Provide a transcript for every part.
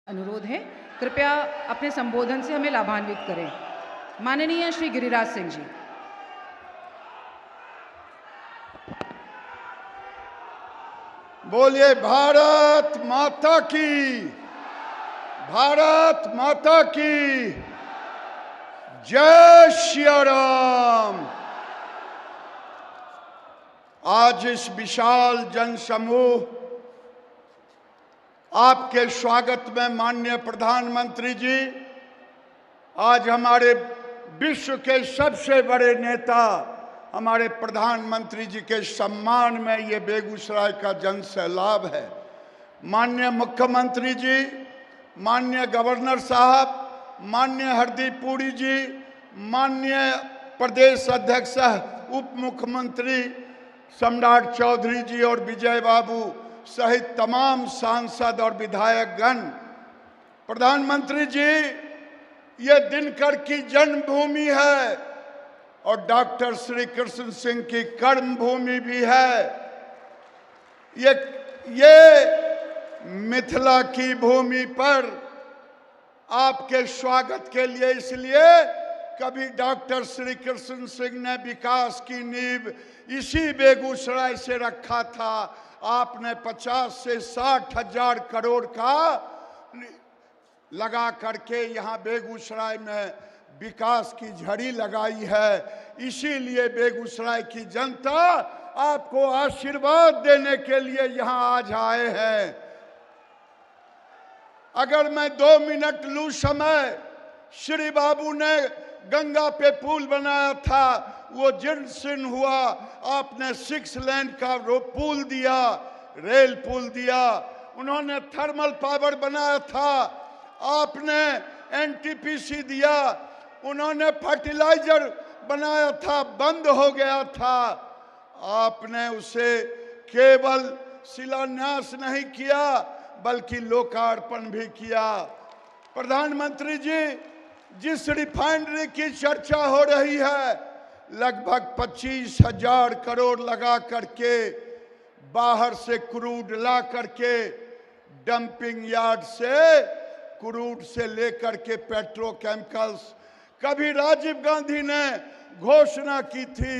अनुरोध है, कृपया अपने संबोधन से हमें लाभान्वित करें। माननीय श्री गिरिराज सिंह जी। बोलिए भारत माता की, भारत माता की जय श्री राम। आज इस विशाल जनसमूह आपके स्वागत में माननीय प्रधानमंत्री जी, आज हमारे विश्व के सबसे बड़े नेता हमारे प्रधानमंत्री जी के सम्मान में ये बेगूसराय का जन सैलाब है। माननीय मुख्यमंत्री जी, माननीय गवर्नर साहब, माननीय हरदीप पुरी जी, माननीय प्रदेश अध्यक्ष उप मुख्यमंत्री सम्राट चौधरी जी और विजय बाबू सहित तमाम सांसद और विधायकगण, प्रधानमंत्री जी, ये दिनकर की जन्मभूमि है और डॉक्टर श्री कृष्ण सिंह की कर्मभूमि भी है। ये मिथिला की भूमि पर आपके स्वागत के लिए, इसलिए कभी डॉक्टर श्री कृष्ण सिंह ने विकास की नींव इसी बेगूसराय से रखा था। आपने 50 से 60 हजार करोड़ का लगा करके यहाँ बेगूसराय में विकास की झड़ी लगाई है। इसीलिए बेगूसराय की जनता आपको आशीर्वाद देने के लिए यहाँ आज आए हैं। अगर मैं 2 मिनट लूं समय, श्री बाबू ने गंगा पे पुल बनाया था, वो जीर्ण शीर्ण हुआ। आपने 6 लेन का पुल दिया, रेल पुल दिया। उन्होंने थर्मल पावर बनाया था, आपने एनटीपीसी दिया। उन्होंने फर्टिलाइजर बनाया था, बंद हो गया था, आपने उसे केवल शिलान्यास नहीं किया बल्कि लोकार्पण भी किया। प्रधानमंत्री जी, जिस रिफाइनरी की चर्चा हो रही है, लगभग 25 हजार करोड़ लगा करके बाहर से क्रूड ला करके डंपिंग यार्ड से क्रूड से लेकर के पेट्रोकेमिकल्स, कभी राजीव गांधी ने घोषणा की थी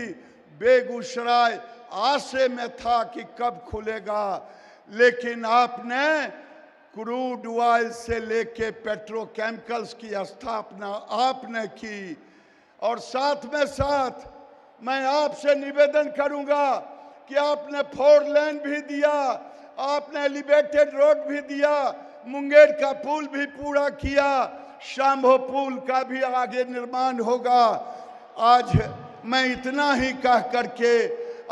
बेगूसराय आशे में था कि कब खुलेगा, लेकिन आपने क्रूड ऑयल से लेके पेट्रोकेमिकल्स की स्थापना आपने की। और साथ में साथ मैं आपसे निवेदन करूंगा कि आपने 4 लेन भी दिया, आपने एलिवेटेड रोड भी दिया, मुंगेर का पुल भी पूरा किया, शाम्भो पुल का भी आगे निर्माण होगा। आज मैं इतना ही कह करके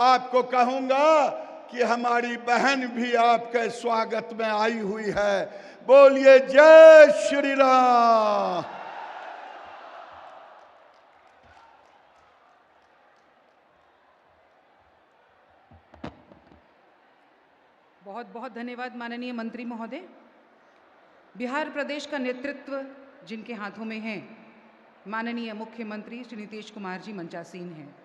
आपको कहूंगा कि हमारी बहन भी आपके स्वागत में आई हुई है। बोलिए जय श्री राम। बहुत बहुत धन्यवाद माननीय मंत्री महोदय। बिहार प्रदेश का नेतृत्व जिनके हाथों में है, माननीय मुख्यमंत्री श्री नीतीश कुमार जी मंचासीन हैं।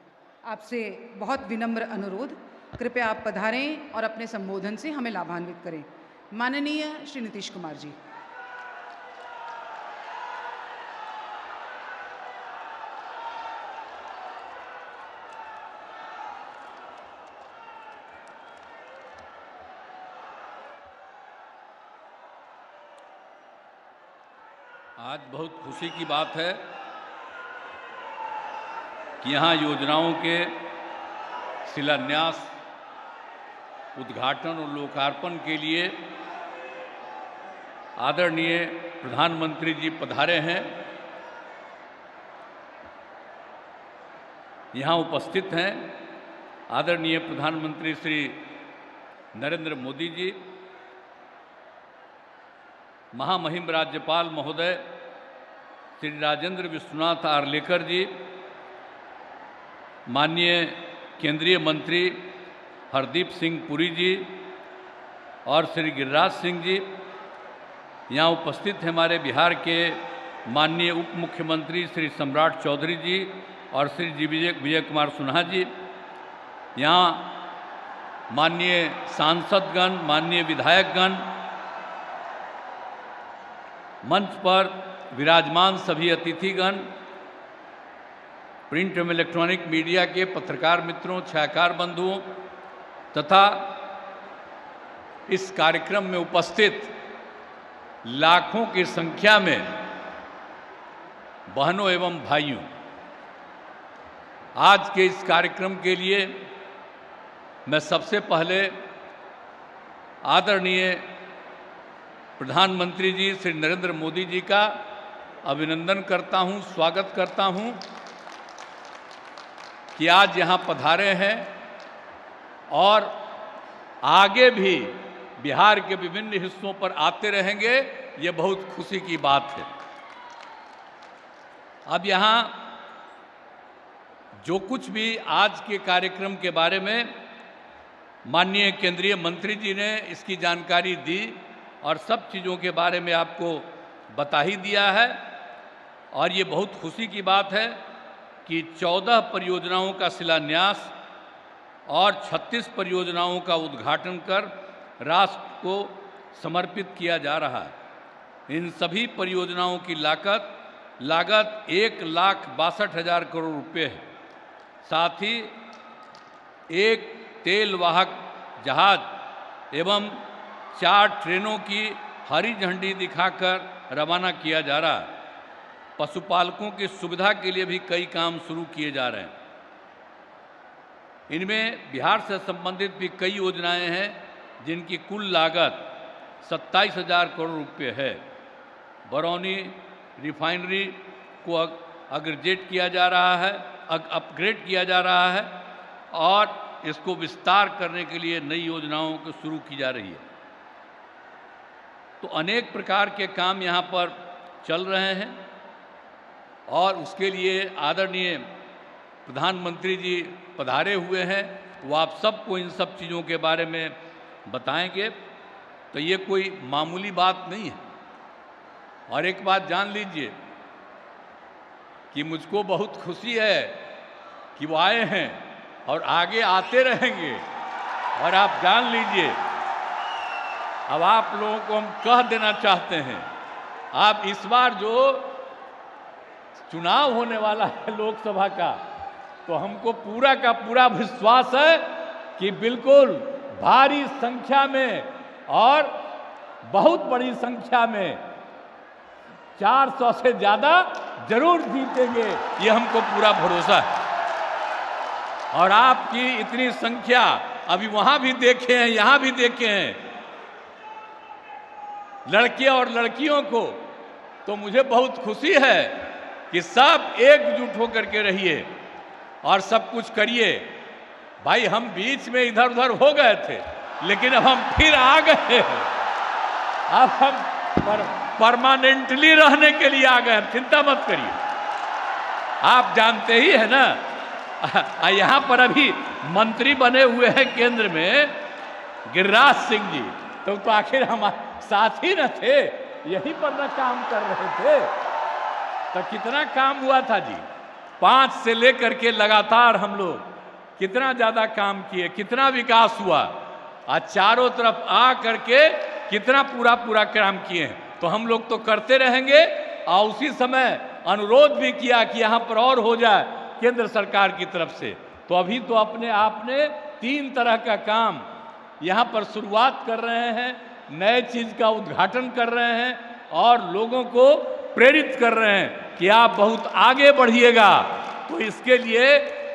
आपसे बहुत विनम्र अनुरोध, कृपया आप पधारें और अपने संबोधन से हमें लाभान्वित करें। माननीय श्री नीतीश कुमार जी। आज बहुत खुशी की बात है कि यहाँ योजनाओं के शिलान्यास, उद्घाटन और लोकार्पण के लिए आदरणीय प्रधानमंत्री जी पधारे हैं। यहाँ उपस्थित हैं आदरणीय प्रधानमंत्री श्री नरेंद्र मोदी जी, महामहिम राज्यपाल महोदय श्री राजेंद्र विश्वनाथ आर्लेकर जी, माननीय केंद्रीय मंत्री हरदीप सिंह पुरी जी और श्री गिरिराज सिंह जी। यहाँ उपस्थित हैं हमारे बिहार के माननीय उप मुख्यमंत्री श्री सम्राट चौधरी जी और श्री जी विजय कुमार सिन्हा जी। यहाँ माननीय सांसदगण, माननीय विधायकगण, मंच पर विराजमान सभी अतिथिगण, प्रिंट एवं इलेक्ट्रॉनिक मीडिया के पत्रकार मित्रों, छायाकार बंधुओं तथा इस कार्यक्रम में उपस्थित लाखों की संख्या में बहनों एवं भाइयों, आज के इस कार्यक्रम के लिए मैं सबसे पहले आदरणीय प्रधानमंत्री जी श्री नरेंद्र मोदी जी का अभिनंदन करता हूं, स्वागत करता हूं कि आज यहां पधारे हैं और आगे भी बिहार के विभिन्न हिस्सों पर आते रहेंगे। ये बहुत खुशी की बात है। अब यहाँ जो कुछ भी आज के कार्यक्रम के बारे में माननीय केंद्रीय मंत्री जी ने इसकी जानकारी दी और सब चीज़ों के बारे में आपको बता ही दिया है, और ये बहुत खुशी की बात है कि 14 परियोजनाओं का शिलान्यास और 36 परियोजनाओं का उद्घाटन कर राष्ट्र को समर्पित किया जा रहा है। इन सभी परियोजनाओं की लागत 1,62,000 करोड़ रुपये है। साथ ही एक तेल वाहक जहाज एवं 4 ट्रेनों की हरी झंडी दिखाकर रवाना किया जा रहा है। पशुपालकों की सुविधा के लिए भी कई काम शुरू किए जा रहे हैं। इनमें बिहार से संबंधित भी कई योजनाएं हैं जिनकी कुल लागत 27,000 करोड़ रुपये है। बरौनी रिफाइनरी को अपग्रेड किया जा रहा है और इसको विस्तार करने के लिए नई योजनाओं को शुरू की जा रही है। तो अनेक प्रकार के काम यहाँ पर चल रहे हैं और उसके लिए आदरणीय प्रधानमंत्री जी पधारे हुए हैं। वो आप सबको इन सब चीज़ों के बारे में बताएंगे। तो ये कोई मामूली बात नहीं है। और एक बात जान लीजिए कि मुझको बहुत खुशी है कि वो आए हैं और आगे आते रहेंगे। और आप जान लीजिए, अब आप लोगों को हम कह देना चाहते हैं, आप इस बार जो चुनाव होने वाला है लोकसभा का, तो हमको पूरा का पूरा विश्वास है कि बिल्कुल भारी संख्या में और बहुत बड़ी संख्या में 400 से ज़्यादा जरूर जीतेंगे, ये हमको पूरा भरोसा है। और आपकी इतनी संख्या अभी वहां भी देखे हैं, यहां भी देखे हैं, लड़के और लड़कियों को, तो मुझे बहुत खुशी है कि सब एकजुट होकर के रहिए और सब कुछ करिए। भाई हम बीच में इधर उधर हो गए थे, लेकिन अब हम फिर आ गए हैं। अब हम परमानेंटली रहने के लिए आ गए, चिंता मत करिए। आप जानते ही है ना, यहाँ पर अभी मंत्री बने हुए हैं केंद्र में गिरिराज सिंह जी, तो आखिर हमारे साथ ही न थे, यहीं पर न काम कर रहे थे। तो कितना काम हुआ था जी, 5 से लेकर के लगातार हम लोग कितना ज्यादा काम किए, कितना विकास हुआ, आज चारों तरफ आ करके कितना पूरा काम किए हैं। तो हम लोग तो करते रहेंगे। और उसी समय अनुरोध भी किया कि यहाँ पर और हो जाए केंद्र सरकार की तरफ से। तो अभी तो अपने आपने 3 तरह का काम यहाँ पर शुरुआत कर रहे हैं, नए चीज का उद्घाटन कर रहे हैं और लोगों को प्रेरित कर रहे हैं कि आप बहुत आगे बढ़िएगा। तो इसके लिए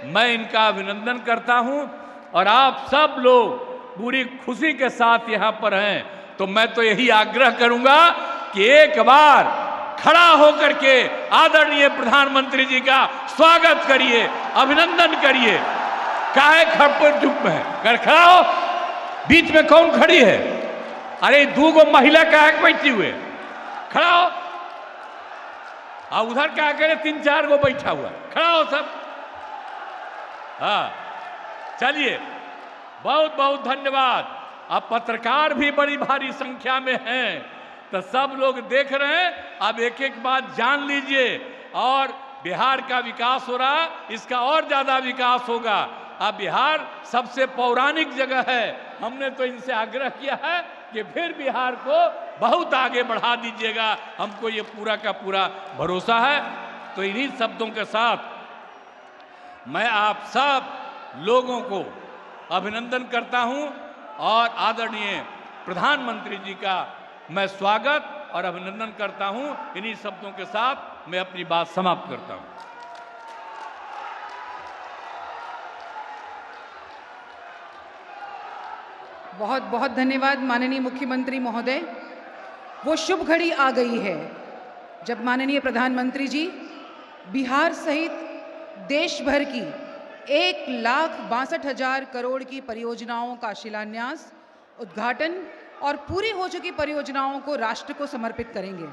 मैं इनका अभिनंदन करता हूं। और आप सब लोग पूरी खुशी के साथ यहाँ पर हैं, तो मैं तो यही आग्रह करूंगा कि एक बार खड़ा होकर के आदरणीय प्रधानमंत्री जी का स्वागत करिए, अभिनंदन करिए। काहे खड़पर चुप में कर खड़ा हो, बीच में कौन खड़ी है? अरे 2 महिला काहे बैठी हुए, खड़ा हो। और उधर क्या करे, 3-4 गो बैठा हुआ, खड़ा हो सब। हाँ चलिए, बहुत बहुत धन्यवाद। अब पत्रकार भी बड़ी भारी संख्या में हैं, तो सब लोग देख रहे हैं। अब एक एक बात जान लीजिए। और बिहार का विकास हो रहा, इसका और ज्यादा विकास होगा। अब बिहार सबसे पौराणिक जगह है। हमने तो इनसे आग्रह किया है कि फिर बिहार को बहुत आगे बढ़ा दीजिएगा, हमको ये पूरा का पूरा भरोसा है। तो इन्हीं शब्दों के साथ मैं आप सब लोगों को अभिनंदन करता हूं और आदरणीय प्रधानमंत्री जी का मैं स्वागत और अभिनंदन करता हूं। इन्हीं शब्दों के साथ मैं अपनी बात समाप्त करता हूं। बहुत बहुत धन्यवाद माननीय मुख्यमंत्री महोदय। वो शुभ घड़ी आ गई है जब माननीय प्रधानमंत्री जी बिहार सहित देश भर की 1,62,000 करोड़ की परियोजनाओं का शिलान्यास, उद्घाटन और पूरी हो चुकी परियोजनाओं को राष्ट्र को समर्पित करेंगे।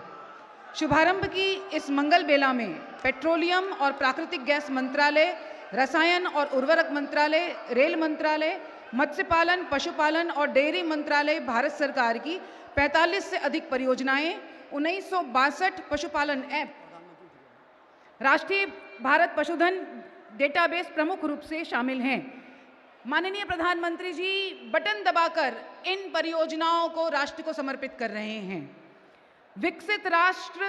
शुभारंभ की इस मंगल बेला में पेट्रोलियम और प्राकृतिक गैस मंत्रालय, रसायन और उर्वरक मंत्रालय, रेल मंत्रालय, मत्स्य पालन, पशुपालन और डेयरी मंत्रालय, भारत सरकार की 45 से अधिक परियोजनाएं, 1962 पशुपालन ऐप, राष्ट्रीय भारत पशुधन डेटाबेस प्रमुख रूप से शामिल हैं। माननीय प्रधानमंत्री जी बटन दबाकर इन परियोजनाओं को राष्ट्र को समर्पित कर रहे हैं। विकसित राष्ट्र,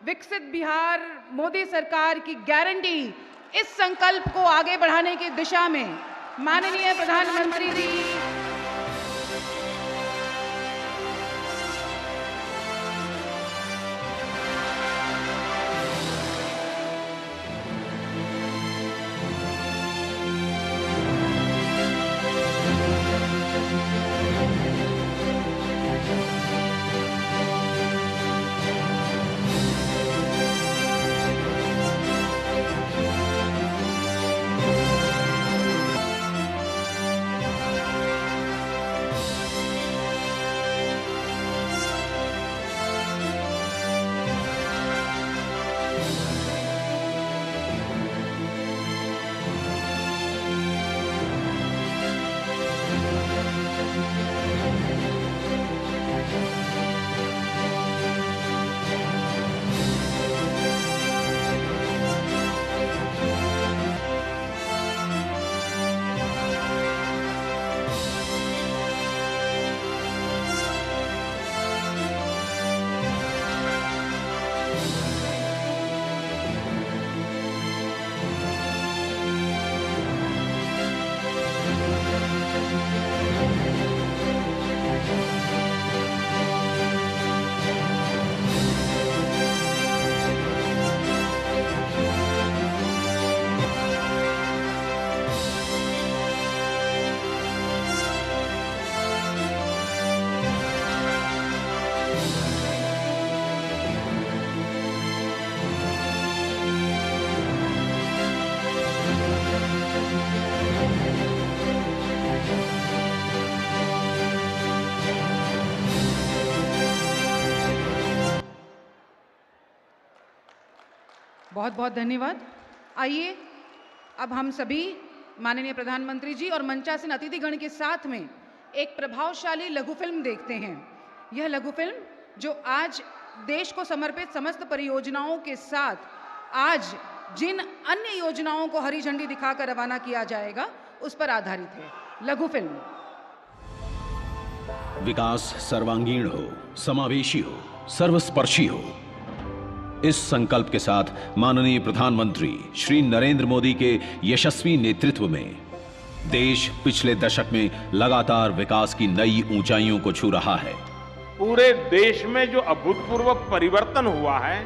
विकसित बिहार, मोदी सरकार की गारंटी, इस संकल्प को आगे बढ़ाने की दिशा में माननीय प्रधानमंत्री जी बहुत बहुत धन्यवाद। आइए अब हम सभी माननीय प्रधानमंत्री जी और मंचासीन अतिथिगण के साथ में एक प्रभावशाली लघु फिल्म देखते हैं। यह लघु फिल्म जो आज देश को समर्पित समस्त परियोजनाओं के साथ आज जिन अन्य योजनाओं को हरी झंडी दिखाकर रवाना किया जाएगा उस पर आधारित है। लघु फिल्म। विकास सर्वांगीण हो, समावेशी हो, सर्वस्पर्शी हो, इस संकल्प के साथ माननीय प्रधानमंत्री श्री नरेंद्र मोदी के यशस्वी नेतृत्व में देश पिछले दशक में लगातार विकास की नई ऊंचाइयों को छू रहा है। पूरे देश में जो अभूतपूर्व परिवर्तन हुआ है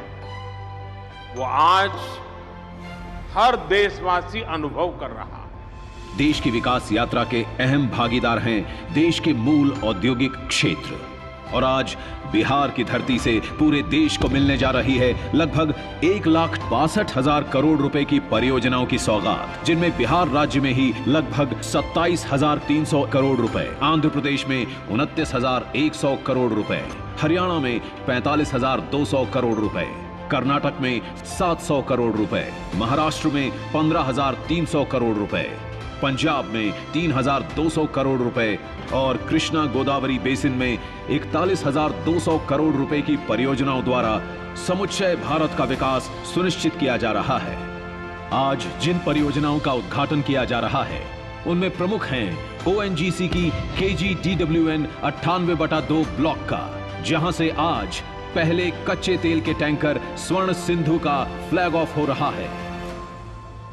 वो आज हर देशवासी अनुभव कर रहा है। देश की विकास यात्रा के अहम भागीदार हैं देश के मूल औद्योगिक क्षेत्र, और आज बिहार की धरती से पूरे देश को मिलने जा रही है लगभग 1,62,000 करोड़ रुपए की परियोजनाओं की सौगात, जिनमें बिहार राज्य में ही लगभग 27,300 करोड़ रुपए, आंध्र प्रदेश में 29,100 करोड़ रुपए, हरियाणा में 45,200 करोड़ रुपए, कर्नाटक में 700 करोड़ रुपए, महाराष्ट्र में 15,300 करोड़ रुपए, पंजाब में 3,200 करोड़ रुपए और कृष्णा गोदावरी बेसिन में 41,200 करोड़ रुपए की परियोजनाओं द्वारा समुच्चय भारत का विकास सुनिश्चित किया जा रहा है। आज जिन परियोजनाओं का उद्घाटन किया जा रहा है उनमें प्रमुख हैं ओएनजीसी की KGDWN 98/2 ब्लॉक का, जहां से आज पहले कच्चे तेल के टैंकर स्वर्ण सिंधु का फ्लैग ऑफ हो रहा है।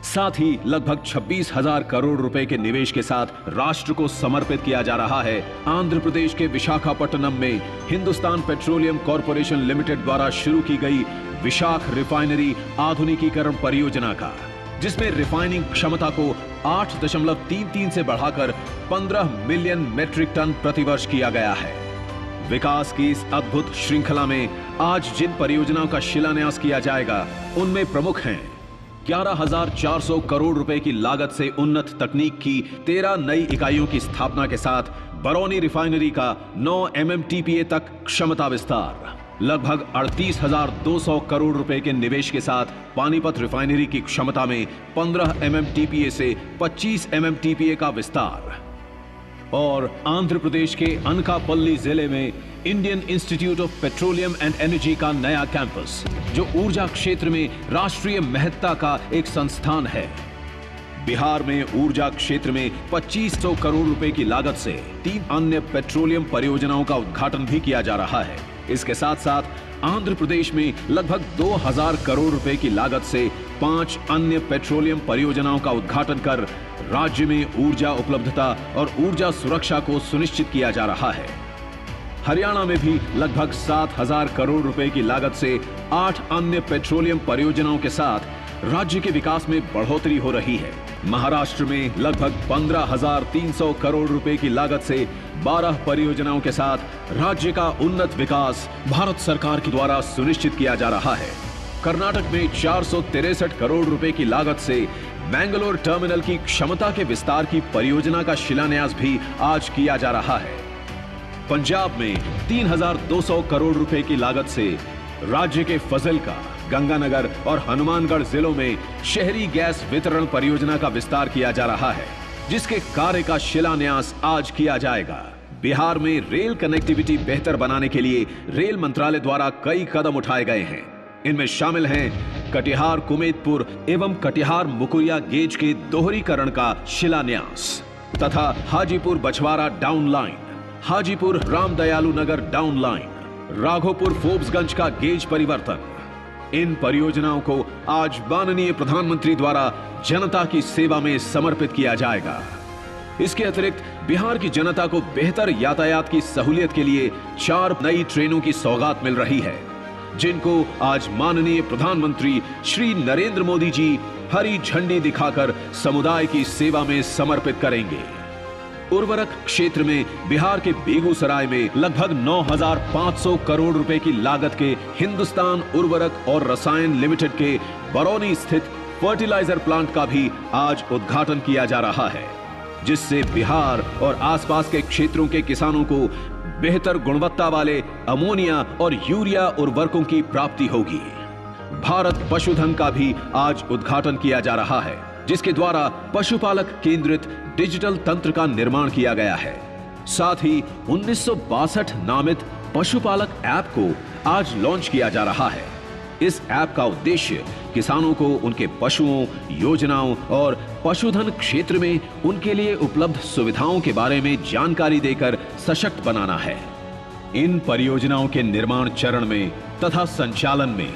साथ ही लगभग 26,000 करोड़ रुपए के निवेश के साथ राष्ट्र को समर्पित किया जा रहा है आंध्र प्रदेश के विशाखापट्टनम में हिंदुस्तान पेट्रोलियम कॉरपोरेशन लिमिटेड द्वारा शुरू की गई विशाख रिफाइनरी आधुनिकीकरण परियोजना का, जिसमें रिफाइनिंग क्षमता को 8.33 से बढ़ाकर 15 मिलियन मैट्रिक टन प्रतिवर्ष किया गया है। विकास की इस अद्भुत श्रृंखला में आज जिन परियोजनाओं का शिलान्यास किया जाएगा उनमें प्रमुख हैं 11,400 करोड़ रुपए की लागत से उन्नत तकनीक की 13 नई इकाइयों की स्थापना के साथ बरौनी रिफाइनरी का 9 MMTPA तक क्षमता विस्तार, लगभग 38,200 करोड़ रुपए के निवेश के साथ पानीपत रिफाइनरी की क्षमता में 15 MMTPA से 25 MMTPA का विस्तार और आंध्र प्रदेश के अनकापल्ली जिले में Indian institute of petroleum and energy का नया कैंपस, जो ऊर्जा क्षेत्र में राष्ट्रीय महत्ता का एक संस्थान है। बिहार में ऊर्जा क्षेत्र में 2500 करोड़ रुपए की लागत से 3 अन्य पेट्रोलियम परियोजनाओं का उद्घाटन भी किया जा रहा है। इसके साथ साथ आंध्र प्रदेश में लगभग 2000 करोड़ रुपए की लागत से 5 अन्य पेट्रोलियम परियोजनाओं का उद्घाटन कर राज्य में ऊर्जा उपलब्धता और ऊर्जा सुरक्षा को सुनिश्चित किया जा रहा है। हरियाणा में भी लगभग 7,000 करोड़ रुपए की लागत से 8 अन्य पेट्रोलियम परियोजनाओं के साथ राज्य के विकास में बढ़ोतरी हो रही है। महाराष्ट्र में लगभग 15,300 करोड़ रुपए की लागत से 12 परियोजनाओं के साथ राज्य का उन्नत विकास भारत सरकार के द्वारा सुनिश्चित किया जा रहा है। कर्नाटक में 463 करोड़ रुपए की लागत से मैंगलोर टर्मिनल की क्षमता के विस्तार की परियोजना का शिलान्यास भी आज किया जा रहा है। पंजाब में 3,200 करोड़ रुपए की लागत से राज्य के फजलका, गंगानगर और हनुमानगढ़ जिलों में शहरी गैस वितरण परियोजना का विस्तार किया जा रहा है, जिसके कार्य का शिलान्यास आज किया जाएगा। बिहार में रेल कनेक्टिविटी बेहतर बनाने के लिए रेल मंत्रालय द्वारा कई कदम उठाए गए हैं। इनमें शामिल हैं कटिहार कुमेदपुर एवं कटिहार मुकुरिया गेज के दोहरीकरण का शिलान्यास तथा हाजीपुर बछवाड़ा डाउन लाइन, हाजीपुर रामदयालु नगर डाउन लाइन, राघोपुर फोर्ब्सगंज का गेज परिवर्तन। इन परियोजनाओं को आज माननीय प्रधानमंत्री द्वारा जनता की सेवा में समर्पित किया जाएगा। इसके अतिरिक्त बिहार की जनता को बेहतर यातायात की सहूलियत के लिए 4 नई ट्रेनों की सौगात मिल रही है, जिनको आज माननीय प्रधानमंत्री श्री नरेंद्र मोदी जी हरी झंडी दिखाकर समुदाय की सेवा में समर्पित करेंगे। उर्वरक क्षेत्र में बिहार के बेगूसराय में लगभग 9,500 करोड़ रुपए की लागत के हिंदुस्तान उर्वरक और रसायन लिमिटेड के बरौनी स्थित फर्टिलाइजर प्लांट का भी आज उद्घाटन किया जा रहा है, जिससे बिहार और आसपास के क्षेत्रों के किसानों को बेहतर गुणवत्ता वाले अमोनिया और यूरिया उर्वरकों की प्राप्ति होगी। भारत पशुधन का भी आज उद्घाटन किया जा रहा है, जिसके द्वारा पशुपालक केंद्रित डिजिटल तंत्र का निर्माण किया गया है। साथ ही 1962 नामित पशुपालक ऐप को आज लॉन्च किया जा रहा है। इस ऐप का उद्देश्य किसानों को उनके पशुओं, योजनाओं और पशुधन क्षेत्र में उनके लिए उपलब्ध सुविधाओं के बारे में जानकारी देकर सशक्त बनाना है। इन परियोजनाओं के निर्माण चरण में तथा संचालन में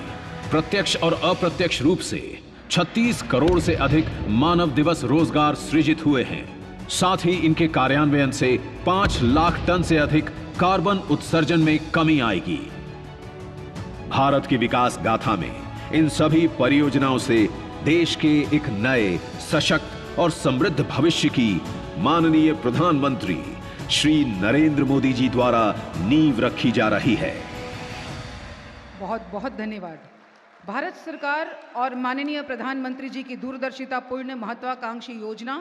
प्रत्यक्ष और अप्रत्यक्ष रूप से 36 करोड़ से अधिक मानव दिवस रोजगार सृजित हुए हैं। साथ ही इनके कार्यान्वयन से 5 लाख टन से अधिक कार्बन उत्सर्जन में कमी आएगी। भारत की विकास गाथा में इन सभी परियोजनाओं से देश के एक नए, सशक्त और समृद्ध भविष्य की माननीय प्रधानमंत्री श्री नरेंद्र मोदी जी द्वारा नींव रखी जा रही है। बहुत बहुत धन्यवाद। भारत सरकार और माननीय प्रधानमंत्री जी की दूरदर्शितापूर्ण महत्वाकांक्षी योजना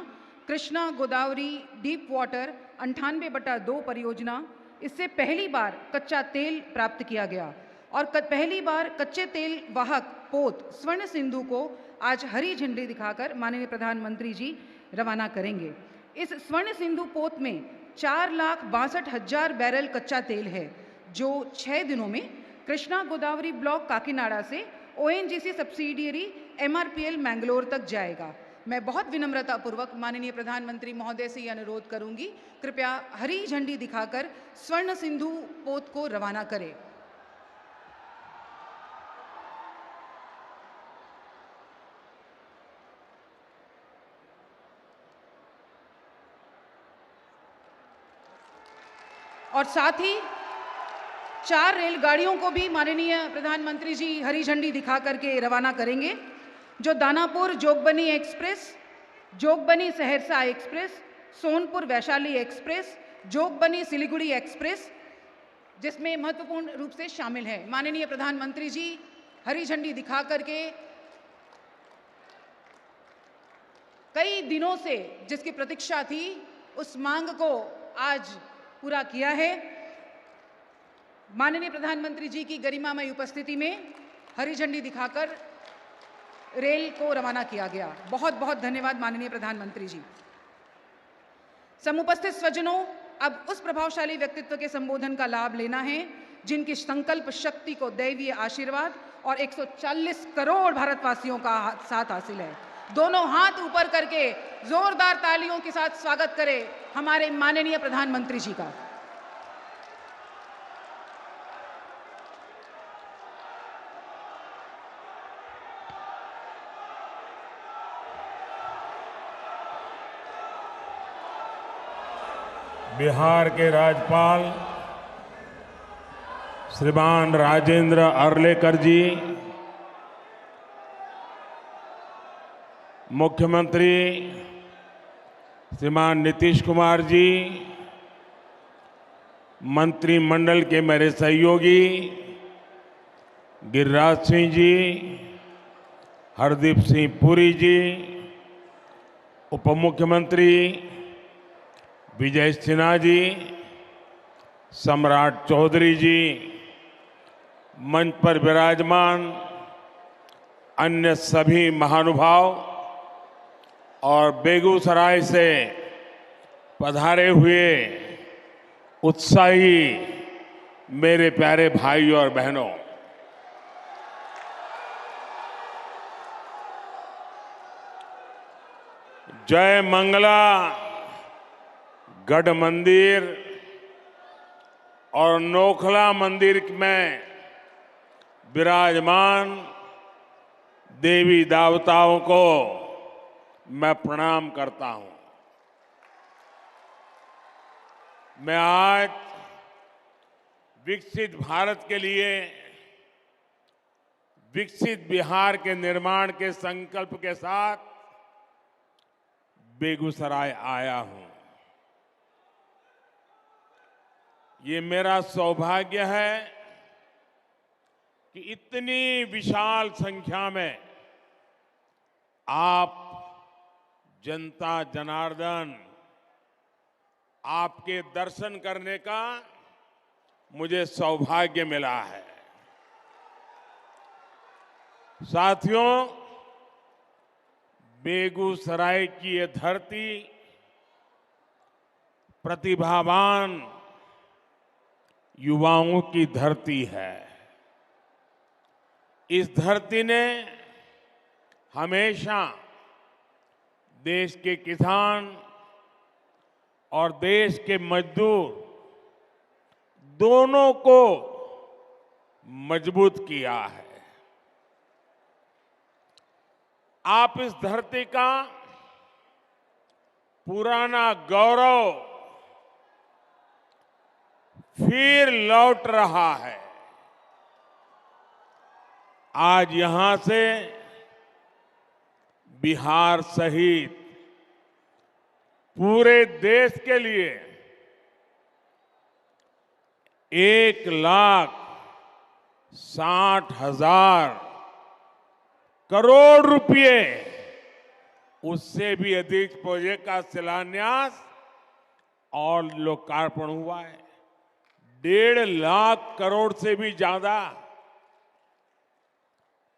कृष्णा गोदावरी डीप वाटर 98/2 परियोजना, इससे पहली बार कच्चा तेल प्राप्त किया गया और पहली बार कच्चे तेल वाहक पोत स्वर्ण सिंधु को आज हरी झंडी दिखाकर माननीय प्रधानमंत्री जी रवाना करेंगे। इस स्वर्ण सिंधु पोत में 4,62,000 बैरल कच्चा तेल है, जो 6 दिनों में कृष्णा गोदावरी ब्लॉक काकीनाडा से ONGC सब्सिडियरी MRPL मैंगलोर तक जाएगा। मैं बहुत विनम्रतापूर्वक माननीय प्रधानमंत्री महोदय से ये अनुरोध करूंगी, कृपया हरी झंडी दिखाकर स्वर्ण सिंधु पोत को रवाना करें। और साथ ही 4 रेलगाड़ियों को भी माननीय प्रधानमंत्री जी हरी झंडी दिखा करके रवाना करेंगे, जो Danapur Jogbani express, Jogbani Saharsa express, Sonpur Vaishali express, Jogbani Siliguri express, जिसमें महत्वपूर्ण रूप से शामिल है। माननीय प्रधानमंत्री जी हरी झंडी दिखा करके कई दिनों से जिसकी प्रतीक्षा थी, उस मांग को आज पूरा किया है। माननीय प्रधानमंत्री जी की गरिमामय उपस्थिति में हरी झंडी दिखाकर रेल को रवाना किया गया। बहुत बहुत धन्यवाद माननीय प्रधानमंत्री जी। समुपस्थित स्वजनों, अब उस प्रभावशाली व्यक्तित्व के संबोधन का लाभ लेना है जिनकी संकल्प शक्ति को दैवीय आशीर्वाद और 140 करोड़ भारतवासियों का साथ हासिल है। दोनों हाथ ऊपर करके जोरदार तालियों के साथ स्वागत करें हमारे माननीय प्रधानमंत्री जी का। बिहार के राज्यपाल श्रीमान राजेंद्र अर्लेकर जी, मुख्यमंत्री श्रीमान नीतीश कुमार जी, मंत्रिमंडल के मेरे सहयोगी गिरिराज सिंह जी, हरदीप सिंह पुरी जी, उप मुख्यमंत्री विजय सिन्हा जी, सम्राट चौधरी जी, मंच पर विराजमान अन्य सभी महानुभाव और बेगूसराय से पधारे हुए उत्साही मेरे प्यारे भाइयों और बहनों, जय मंगला गढ़ मंदिर और नोखला मंदिर में विराजमान देवी देवताओं को मैं प्रणाम करता हूं। मैं आज विकसित भारत के लिए विकसित बिहार के निर्माण के संकल्प के साथ बेगूसराय आया हूं। ये मेरा सौभाग्य है कि इतनी विशाल संख्या में आप जनता जनार्दन आपके दर्शन करने का मुझे सौभाग्य मिला है। साथियों, बेगूसराय की ये धरती प्रतिभावान युवाओं की धरती है। इस धरती ने हमेशा देश के किसान और देश के मजदूर दोनों को मजबूत किया है। आप इस धरती का पुराना गौरव फिर लौट रहा है। आज यहां से बिहार सहित पूरे देश के लिए 1,60,000 करोड़ रुपए, उससे भी अधिक प्रोजेक्ट का शिलान्यास और लोकार्पण हुआ है। 1.5 लाख करोड़ से भी ज्यादा।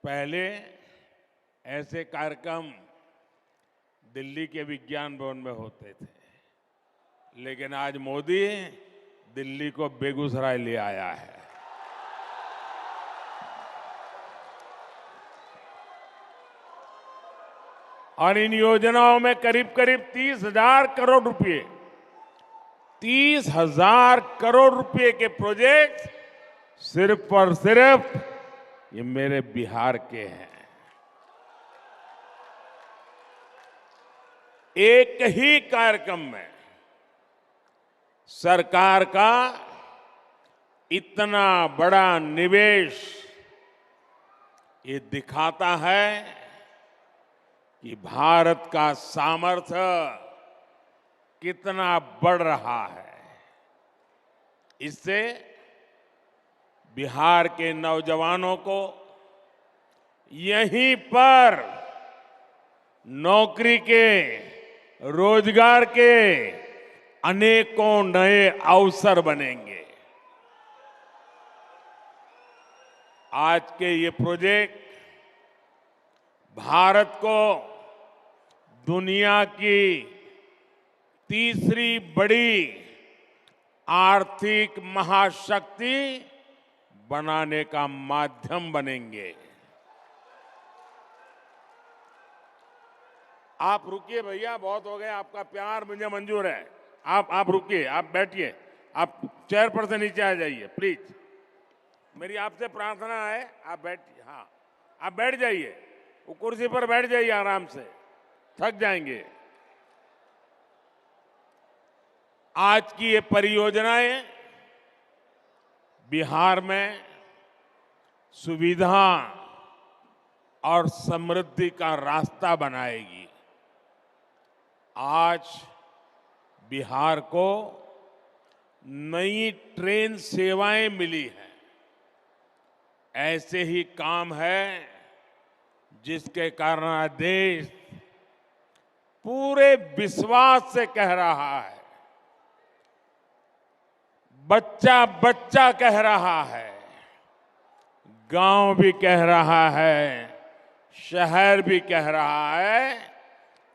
पहले ऐसे कार्यक्रम दिल्ली के विज्ञान भवन में होते थे, लेकिन आज मोदी दिल्ली को बेगूसराय ले आया है। और इन योजनाओं में करीब करीब 30,000 करोड़ रुपए 30,000 करोड़ रुपए के प्रोजेक्ट सिर्फ और सिर्फ ये मेरे बिहार के हैं। एक ही कार्यक्रम में सरकार का इतना बड़ा निवेश ये दिखाता है कि भारत का सामर्थ्य कितना बढ़ रहा है। इससे बिहार के नौजवानों को यहीं पर नौकरी के, रोजगार के अनेकों नए अवसर बनेंगे। आज के ये प्रोजेक्ट भारत को दुनिया की तीसरी बड़ी आर्थिक महाशक्ति बनाने का माध्यम बनेंगे। आप रुकिए भैया, बहुत हो गया, आपका प्यार मुझे मंजूर है। आप रुकिए, आप बैठिए, आप चेयर पर से नीचे आ जाइए प्लीज। मेरी आपसे प्रार्थना है, आप बैठिए। हाँ, आप बैठ जाइए, वो कुर्सी पर बैठ जाइए आराम से, थक जाएंगे। आज की ये परियोजनाएं बिहार में सुविधा और समृद्धि का रास्ता बनाएगी। आज बिहार को नई ट्रेन सेवाएं मिली हैं। ऐसे ही काम है जिसके कारण देश पूरे विश्वास से कह रहा है, बच्चा बच्चा कह रहा है, गांव भी कह रहा है, शहर भी कह रहा है,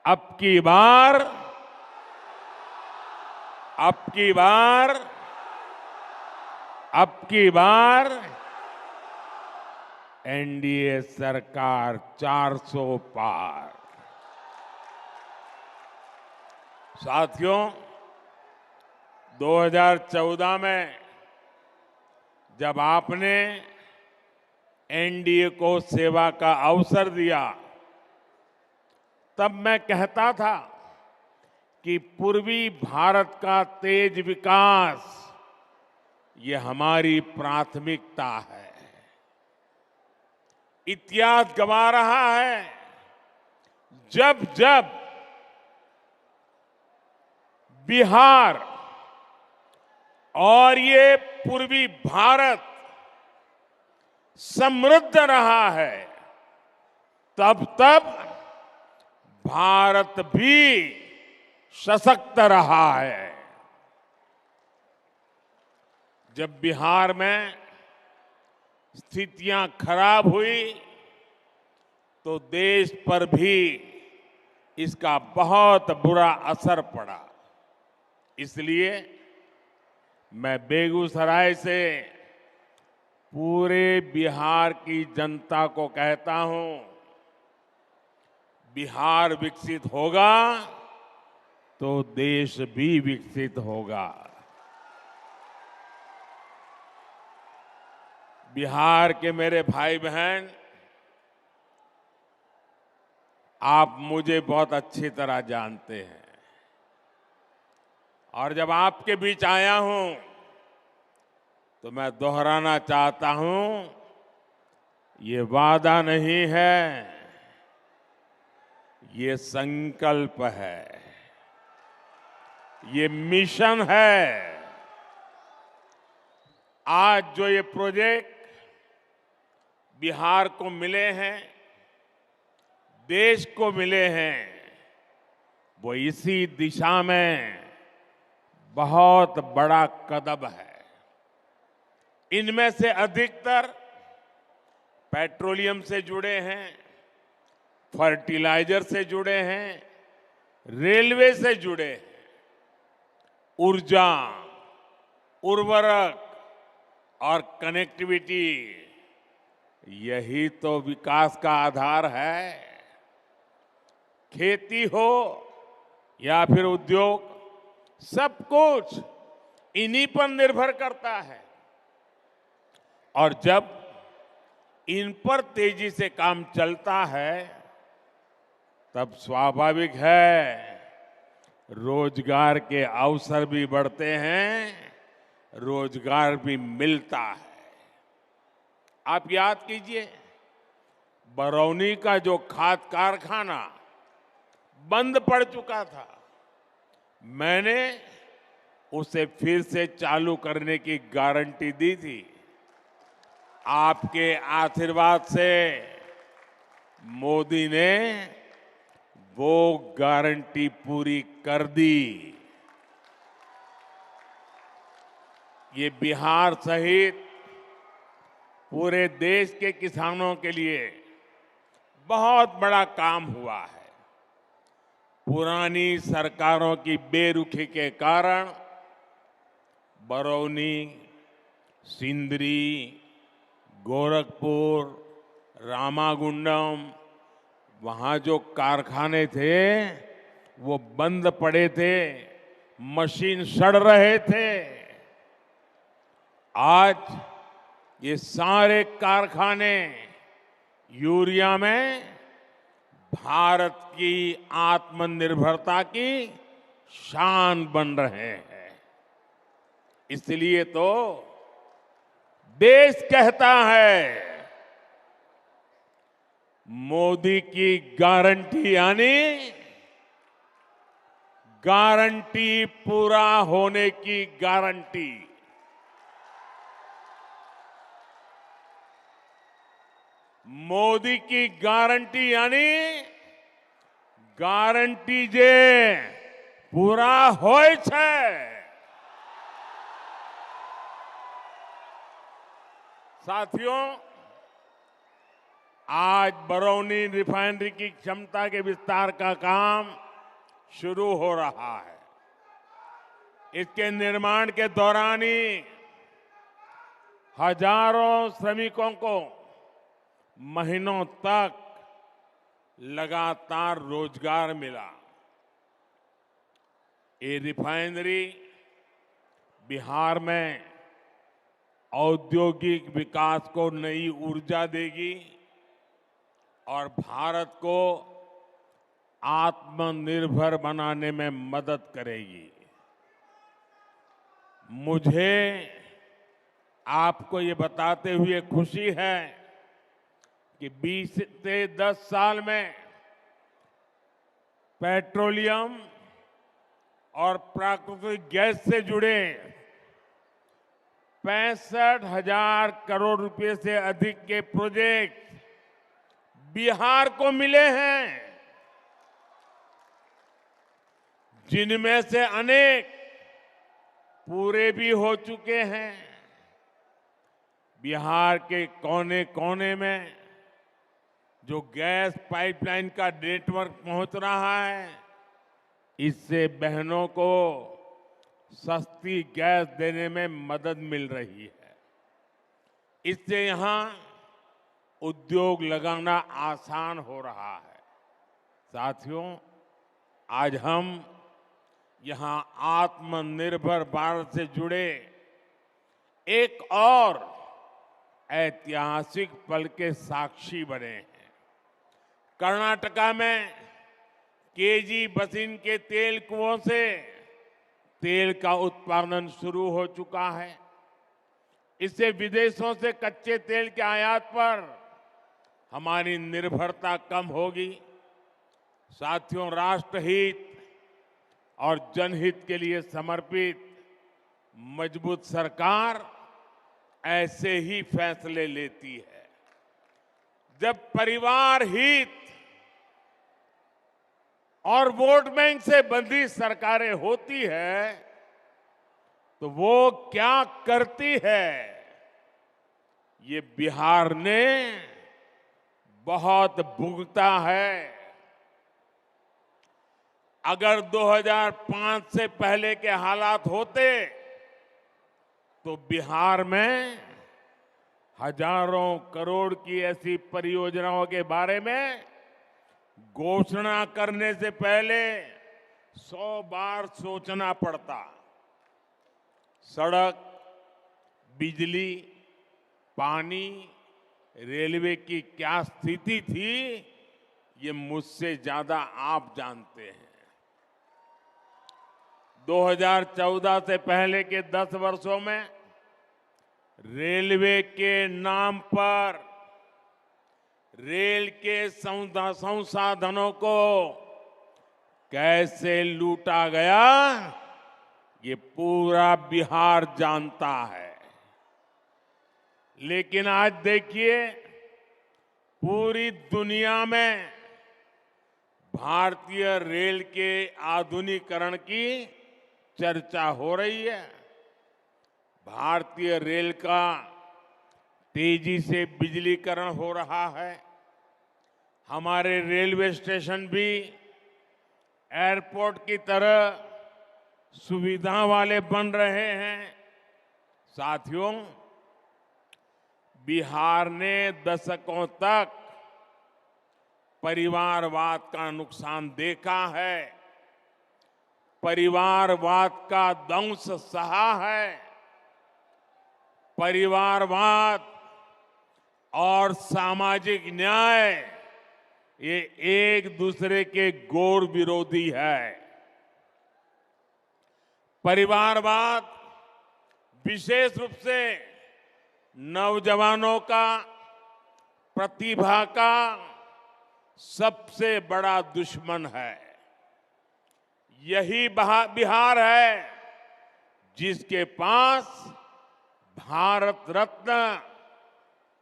अब की बार एनडीए सरकार 400 पार। साथियों, 2014 में जब आपने एनडीए को सेवा का अवसर दिया, तब मैं कहता था कि पूर्वी भारत का तेज विकास ये हमारी प्राथमिकता है। इतिहास गवा रहा है, जब जब बिहार और ये पूर्वी भारत समृद्ध रहा है, तब तब भारत भी सशक्त रहा है। जब बिहार में स्थितियां खराब हुई तो देश पर भी इसका बहुत बुरा असर पड़ा। इसलिए मैं बेगूसराय से पूरे बिहार की जनता को कहता हूं, बिहार विकसित होगा तो देश भी विकसित होगा। बिहार के मेरे भाई बहन, आप मुझे बहुत अच्छी तरह जानते हैं और जब आपके बीच आया हूं तो मैं दोहराना चाहता हूं, ये वादा नहीं है, ये संकल्प है, ये मिशन है। आज जो ये प्रोजेक्ट बिहार को मिले हैं, देश को मिले हैं, वो इसी दिशा में बहुत बड़ा कदम है। इनमें से अधिकतर पेट्रोलियम से जुड़े हैं, फर्टिलाइजर से जुड़े हैं, रेलवे से जुड़े हैं, ऊर्जा, उर्वरक और कनेक्टिविटी, यही तो विकास का आधार है। खेती हो या फिर उद्योग, सब कुछ इन्हीं पर निर्भर करता है। और जब इन पर तेजी से काम चलता है तब स्वाभाविक है रोजगार के अवसर भी बढ़ते हैं, रोजगार भी मिलता है। आप याद कीजिए, बरौनी का जो खाद कारखाना बंद पड़ चुका था, मैंने उसे फिर से चालू करने की गारंटी दी थी। आपके आशीर्वाद से मोदी ने वो गारंटी पूरी कर दी। ये बिहार सहित पूरे देश के किसानों के लिए बहुत बड़ा काम हुआ है। पुरानी सरकारों की बेरुखी के कारण बरौनी, सिंदरी, गोरखपुर, रामागुंडम, वहां जो कारखाने थे वो बंद पड़े थे, मशीन सड़ रहे थे। आज ये सारे कारखाने यूरिया में भारत की आत्मनिर्भरता की शान बन रहे हैं। इसलिए तो देश कहता है मोदी की गारंटी यानी गारंटी पूरा होने की गारंटी। मोदी की गारंटी यानी गारंटी जे पूरा होय छे। साथियों, आज बरौनी रिफाइनरी की क्षमता के विस्तार का काम शुरू हो रहा है। इसके निर्माण के दौरान ही हजारों श्रमिकों को महीनों तक लगातार रोजगार मिला। ये रिफाइनरी बिहार में औद्योगिक विकास को नई ऊर्जा देगी और भारत को आत्मनिर्भर बनाने में मदद करेगी। मुझे आपको ये बताते हुए खुशी है कि 20 से 10 साल में पेट्रोलियम और प्राकृतिक गैस से जुड़े 65,000 करोड़ रुपए से अधिक के प्रोजेक्ट बिहार को मिले हैं, जिनमें से अनेक पूरे भी हो चुके हैं। बिहार के कोने कोने में जो गैस पाइपलाइन का नेटवर्क पहुंच रहा है, इससे बहनों को सस्ती गैस देने में मदद मिल रही है। इससे यहां उद्योग लगाना आसान हो रहा है। साथियों, आज हम यहां आत्मनिर्भर भारत से जुड़े एक और ऐतिहासिक पल के साक्षी बने हैं। कर्नाटका में केजी बसिन के तेल कुओं से तेल का उत्पादन शुरू हो चुका है। इससे विदेशों से कच्चे तेल के आयात पर हमारी निर्भरता कम होगी। साथियों, राष्ट्रहित और जनहित के लिए समर्पित मजबूत सरकार ऐसे ही फैसले लेती है। जब परिवार हित और वोट बैंक से बंधी सरकारें होती है तो वो क्या करती है, ये बिहार ने बहुत भुगता है। अगर 2005 से पहले के हालात होते तो बिहार में हजारों करोड़ की ऐसी परियोजनाओं के बारे में घोषणा करने से पहले 100 बार सोचना पड़ता। सड़क, बिजली, पानी, रेलवे की क्या स्थिति थी, ये मुझसे ज्यादा आप जानते हैं। 2014 से पहले के 10 वर्षों में रेलवे के नाम पर रेल के संसाधनों को कैसे लूटा गया, ये पूरा बिहार जानता है। लेकिन आज देखिए, पूरी दुनिया में भारतीय रेल के आधुनिकीकरण की चर्चा हो रही है। भारतीय रेल का तेजी से बिजलीकरण हो रहा है। हमारे रेलवे स्टेशन भी एयरपोर्ट की तरह सुविधा वाले बन रहे हैं। साथियों, बिहार ने दशकों तक परिवारवाद का नुकसान देखा है, परिवारवाद का दंश सहा है। परिवारवाद और सामाजिक न्याय ये एक दूसरे के घोर विरोधी है। परिवारवाद विशेष रूप से नौजवानों का, प्रतिभा का सबसे बड़ा दुश्मन है। यही बिहार है जिसके पास भारत रत्न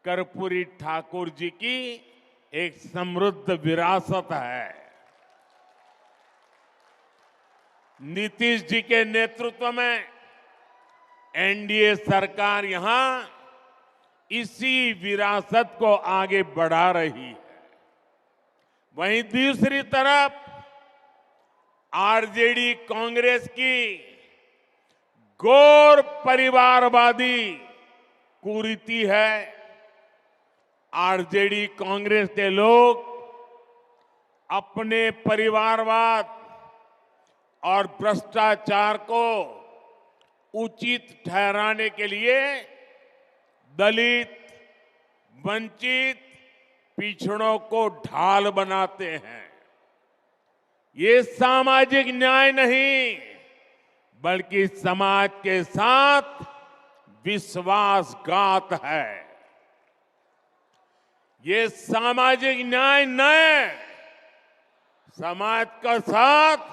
कर्पूरी ठाकुर जी की एक समृद्ध विरासत है। नीतीश जी के नेतृत्व में एनडीए सरकार यहां इसी विरासत को आगे बढ़ा रही है। वहीं दूसरी तरफ आरजेडी कांग्रेस की घोर परिवारवादी कुरीति है। आरजेडी कांग्रेस के लोग अपने परिवारवाद और भ्रष्टाचार को उचित ठहराने के लिए दलित, वंचित, पिछड़ों को ढाल बनाते हैं। ये सामाजिक न्याय नहीं, बल्कि समाज के साथ विश्वासघात है। ये सामाजिक न्याय नहीं, समाज का साथ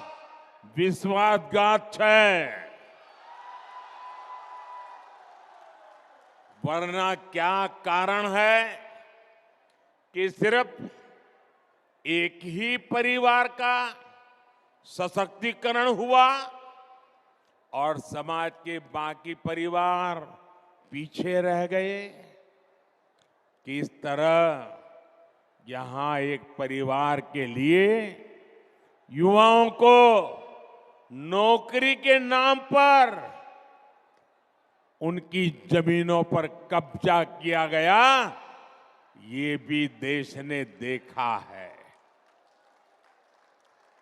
विश्वासघात है। वरना क्या कारण है कि सिर्फ एक ही परिवार का सशक्तिकरण हुआ और समाज के बाकी परिवार पीछे रह गए? किस तरह यहां एक परिवार के लिए युवाओं को नौकरी के नाम पर उनकी जमीनों पर कब्जा किया गया, ये भी देश ने देखा है।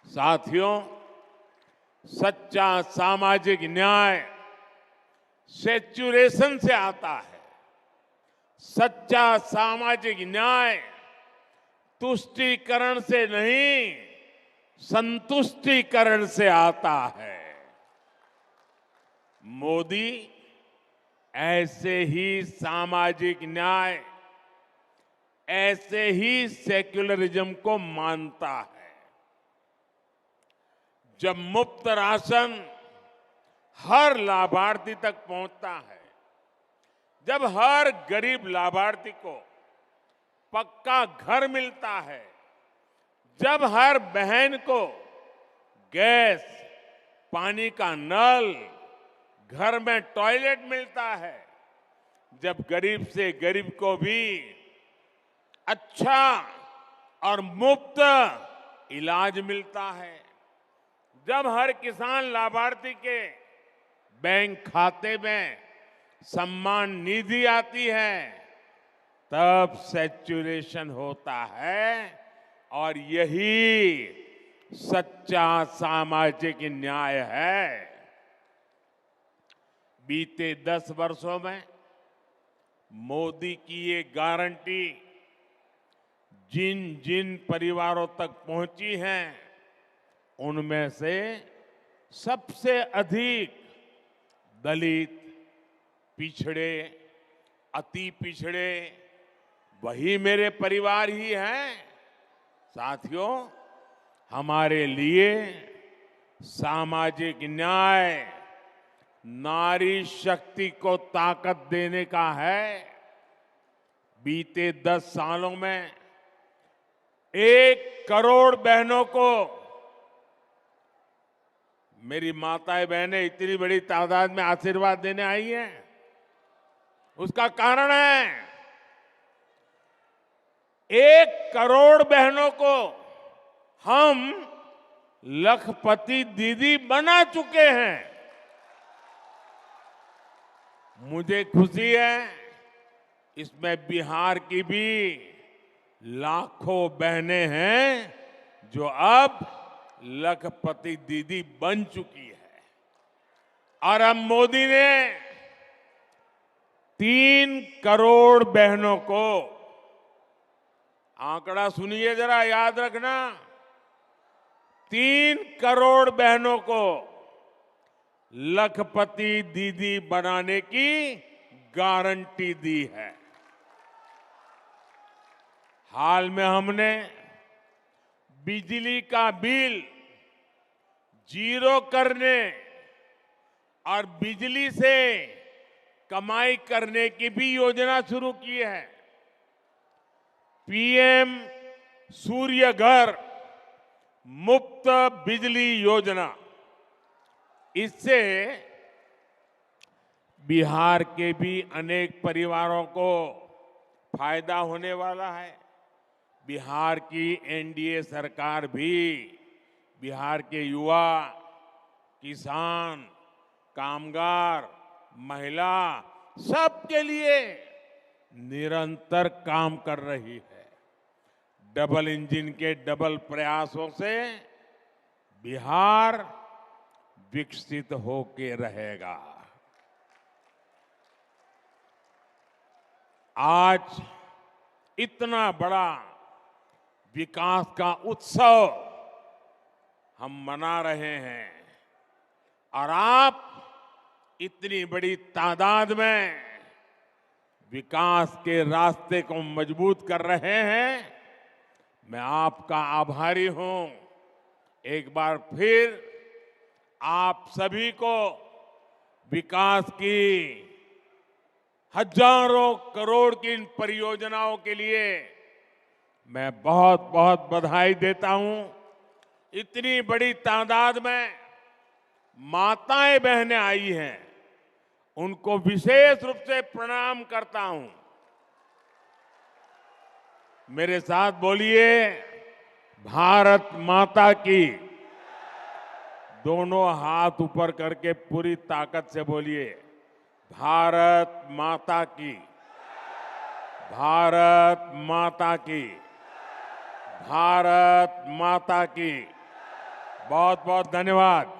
साथियों, सच्चा सामाजिक न्याय सेचुरेशन से आता है। सच्चा सामाजिक न्याय तुष्टीकरण से नहीं, संतुष्टीकरण से आता है। मोदी ऐसे ही सामाजिक न्याय, ऐसे ही सेक्युलरिज्म को मानता है। जब मुफ्त राशन हर लाभार्थी तक पहुंचता है, जब हर गरीब लाभार्थी को पक्का घर मिलता है, जब हर बहन को गैस, पानी का नल, घर में टॉयलेट मिलता है, जब गरीब से गरीब को भी अच्छा और मुफ्त इलाज मिलता है, जब हर किसान लाभार्थी के बैंक खाते में सम्मान निधि आती है, तब सैचुरेशन होता है और यही सच्चा सामाजिक न्याय है। बीते 10 वर्षों में मोदी की ये गारंटी जिन जिन परिवारों तक पहुंची है, उनमें से सबसे अधिक दलित, पिछड़े, अति पिछड़े वही मेरे परिवार ही हैं। साथियों, हमारे लिए सामाजिक न्याय नारी शक्ति को ताकत देने का है। बीते 10 सालों में 1 करोड़ बहनों को, मेरी माताएं बहनें इतनी बड़ी तादाद में आशीर्वाद देने आई हैं, उसका कारण है 1 करोड़ बहनों को हम लखपति दीदी बना चुके हैं। मुझे खुशी है इसमें बिहार की भी लाखों बहनें हैं जो अब लखपति दीदी बन चुकी है। और अब मोदी ने 3 करोड़ बहनों को, आंकड़ा सुनिए जरा, याद रखना, 3 करोड़ बहनों को लखपति दीदी बनाने की गारंटी दी है। हाल में हमने बिजली का बिल 0 करने और बिजली से कमाई करने की भी योजना शुरू की है। पीएम सूर्य घर मुफ्त बिजली योजना, इससे बिहार के भी अनेक परिवारों को फायदा होने वाला है। बिहार की एनडीए सरकार भी बिहार के युवा, किसान, कामगार, महिला सबके लिए निरंतर काम कर रही है। डबल इंजन के डबल प्रयासों से बिहार विकसित होके रहेगा। आज इतना बड़ा विकास का उत्सव हम मना रहे हैं और आप इतनी बड़ी तादाद में विकास के रास्ते को मजबूत कर रहे हैं। मैं आपका आभारी हूं। एक बार फिर आप सभी को विकास की हजारों करोड़ की इन परियोजनाओं के लिए मैं बहुत बहुत बधाई देता हूं। इतनी बड़ी तादाद में माताएं बहनें आई हैं, उनको विशेष रूप से प्रणाम करता हूं। मेरे साथ बोलिए, भारत माता की। दोनों हाथ ऊपर करके पूरी ताकत से बोलिए, भारत माता की, भारत माता की, भारत माता की। बहुत बहुत धन्यवाद।